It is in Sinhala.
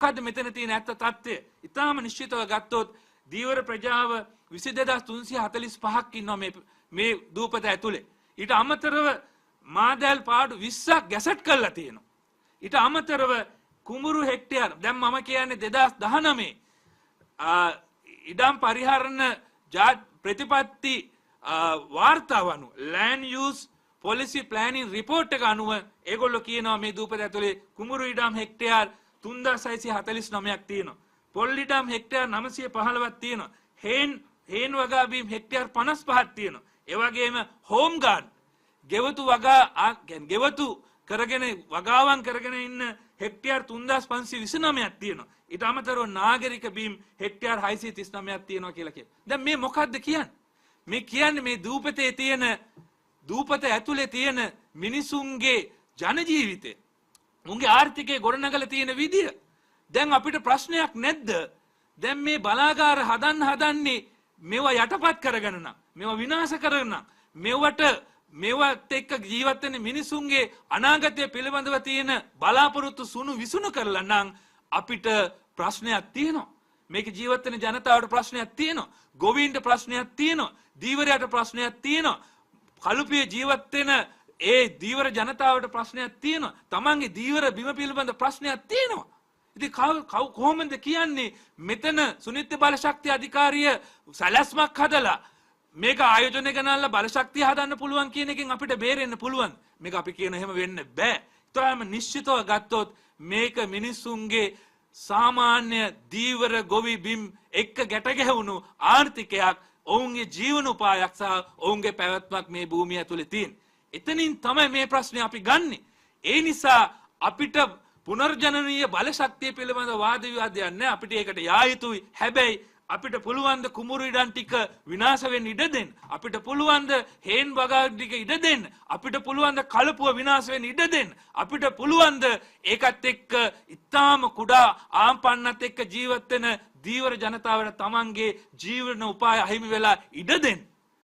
මොකද්ද මෙතන තියෙන ඇත්ත තත්ත්වය? ඊටාම නිශ්චිතව ගත්තොත් දීවර ප්‍රජාව 22345ක් ඉන්නවා මේ දූපත ඇතුලේ. ඊට අමතරව මාදල් පාඩු 20ක් ගැසට් කරලා තියෙනවා. ඊට අමතරව කුඹුරු හෙක්ටයාර දැන් මම කියන්නේ 2019 ඉඩම් පරිහරණ ප්‍රතිපත්ති වාර්තාව අනුව land use policy planning report එක අනුව ඒගොල්ලෝ කියනවා මේ දූපත ඇතුලේ කුඹුරු ඉඩම් හෙක්ටයාර 3649ක් තියෙනවා. පොල් ඉඩම් හෙක්ටයාර 915ක් තියෙනවා. හේන් වගා බීම් හෙක්ටයාර 55ක් තියෙනවා. ඒ වගේම හෝම් ගාඩ් ගෙවතු වගා ගෙවතු කරගෙන වගාවන් කරගෙන ඉන්න හෙක්ටයාර 3529ක් තියෙනවා. ඊට අමතරව නාගරික බීම් හෙක්ටයාර 639ක් තියෙනවා කියලා කියනවා. දැන් මේ මොකද්ද කියන්නේ? මේ කියන්නේ මේ දූපතේ තියෙන දූපත ඇතුලේ තියෙන මිනිසුන්ගේ ජන ජීවිතය උන්ගේ ආර්ථිකය ගොඩනගලා තියෙන විදිය. දැන් අපිට ප්‍රශ්නයක් නැද්ද? දැන් මේ බලාගාර හදන්නේ මේවා යටපත් කරගෙන නම් මේවා විනාශ කරගෙන නම් මේවත් එක්ක ජීවත් වෙන මිනිසුන්ගේ අනාගතය පිළිබඳව තියෙන බලාපොරොත්තු සුණු විසුණු කරලා නම් අපිට ප්‍රශ්නයක් තියෙනවා. මේක ජීවත් වෙන ජනතාවට ප්‍රශ්නයක් තියෙනවා. ගොවීන්ට ප්‍රශ්නයක් තියෙනවා. දීවරයට ප්‍රශ්නයක් තියෙනවා. කලුපිය ජීවත් වෙන ඒ දීවර ජනතාවට ප්‍රශ්නයක් තියෙනවා. තමන්ගේ දීවර බිම පිළිබඳ ප්‍රශ්නයක් තියෙනවා. ඉතින් කොහොමද කියන්නේ මෙතන සුනිත්‍ය බලශක්ති අධිකාරිය සැලැස්මක් හදලා මේක ආයෝජනය කරනලා බලශක්තිය හදන්න පුළුවන් කියන එකෙන් අපිට බේරෙන්න පුළුවන්. මේක අපි කියන එහෙම වෙන්න බෑ. ඊටම නිශ්චිතව ගත්තොත් මේක මිනිසුන්ගේ සාමාන්‍ය දීවර ගොවි බිම් එක්ක ගැට ගැහුණු ආර්ථිකයක්, ඔවුන්ගේ ජීවන උපායක් සහ ඔවුන්ගේ පැවැත්මක් මේ භූමිය ඇතුලේ තියෙන. එතනින් තමයි මේ ප්‍රශ්නේ අපි ගන්නෙ. ඒ නිසා අපිට පුනර්ජනනීය බලශක්තිය පිළිබඳ වාද විවාදයක් නැහැ. අපිට ඒකට යා යුතුයි. හැබැයි අපිට පුළුවන් ද කුඹුරු ඉඩම් ටික විනාශ වෙන්න ඉඩ දෙන්න. අපිට පුළුවන් ද හේන් වගා ටික ඉඩ දෙන්න. අපිට පුළුවන් ද කලපුව විනාශ වෙන්න ඉඩ දෙන්න. අපිට පුළුවන් ද ඒකත් එක්ක ඊටාම කුඩා ආම්පන්නත් එක්ක ජීවත් වෙන දීවර ජනතාවට තමන්ගේ ජීවන උපාය අහිමි වෙලා ඉඩ දෙන්න.